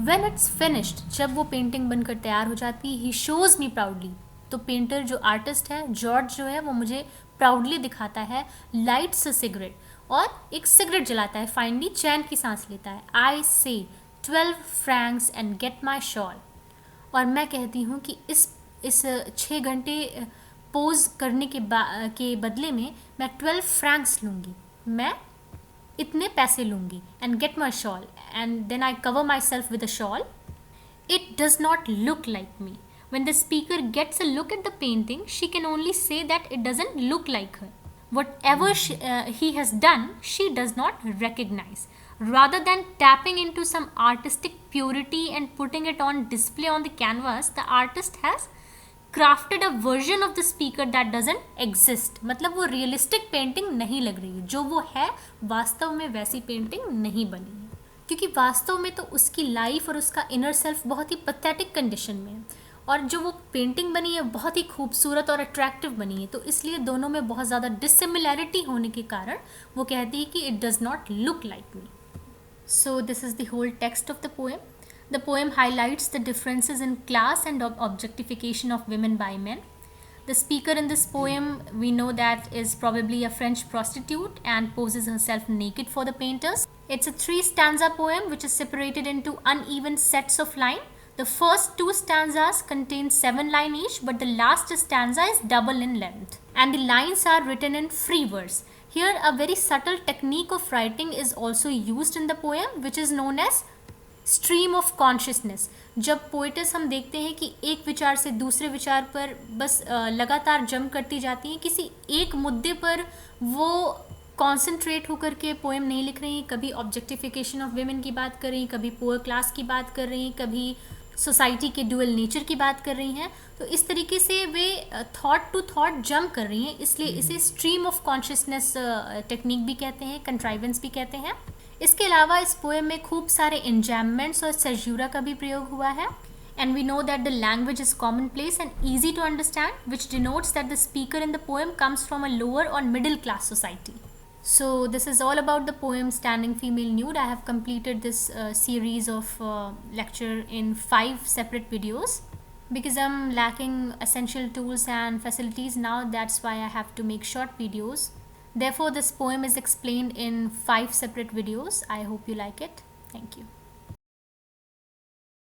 When it's finished, जब वो painting बनकर तैयार हो जाती है, he shows me proudly. तो पेंटर जो आर्टिस्ट है, जॉर्ज जो है, वो मुझे प्राउडली दिखाता है, लाइट्स अ सिगरेट, और एक सिगरेट जलाता है, फाइनली चैन की सांस लेता है. आई से 12 francs and get my shawl. और मैं कहती हूँ कि इस 6 घंटे पोज करने के बदले में मैं 12 francs लूँगी, मैं इतने पैसे लूँगी, and get my shawl, and then I cover my self with a shawl. It does not look like me. When the speaker gets a look at the painting, she can only say that it doesn't look like her. Whatever he has done, she does not recognize. Rather than tapping into some artistic purity and putting it on display on the canvas, the artist has crafted a version of the speaker that doesn't exist. मतलब वो realistic painting नहीं लग रही है, जो वो है वास्तव में वैसी पेंटिंग नहीं बनी है, क्योंकि वास्तव में तो उसकी लाइफ और उसका इनर सेल्फ बहुत ही पैथेटिक कंडीशन में है, और जो वो पेंटिंग बनी है बहुत ही खूबसूरत और अट्रैक्टिव बनी है. तो इसलिए दोनों में बहुत ज़्यादा डिसिमिलैरिटी होने के कारण वो कहती है कि it does not look like me. So this is the whole text of the poem. The poem highlights the differences in class and objectification of women by men. The speaker in this poem, we know that, is probably a French prostitute and poses herself naked for the painters. It's a 3-stanza poem which is separated into uneven sets of line. The first 2 stanzas contain 7 lines each, but the last stanza is double in length. And the lines are written in free verse. Here, a very subtle technique of writing is also used in the poem, which is known as stream of consciousness. जब poets हम देखते हैं कि एक विचार से दूसरे विचार पर बस लगातार जंप करती जाती हैं, किसी एक मुद्दे पर वो कॉन्सेंट्रेट होकर के पोएम नहीं लिख रही हैं, कभी ऑब्जेक्टिफिकेशन ऑफ वेमेन की बात कर रही हैं, कभी पुअर क्लास की बात कर रही हैं, कभी सोसाइटी के ड्यूअल नेचर की बात कर रही हैं. तो इस तरीके से वे थॉट टू थॉट जंप कर रही हैं, इसलिए इसे स्ट्रीम ऑफ कॉन्शियसनेस टेक्निक भी कहते हैं, कंट्राइवेंस भी कहते हैं. इसके अलावा इस पोएम में खूब सारे इंजैम्बमेंट्स और सेजूरा का भी प्रयोग हुआ है. And we know that the language is commonplace and easy to understand, which denotes that the speaker in the poem comes from a lower or middle class society. So this is all about the poem Standing Female Nude. I have completed this series of lecture in 5 separate videos. Because I'm lacking essential tools and facilities now, that's why I have to make short videos. Therefore, this poem is explained in 5 separate videos. I hope you like it. Thank you.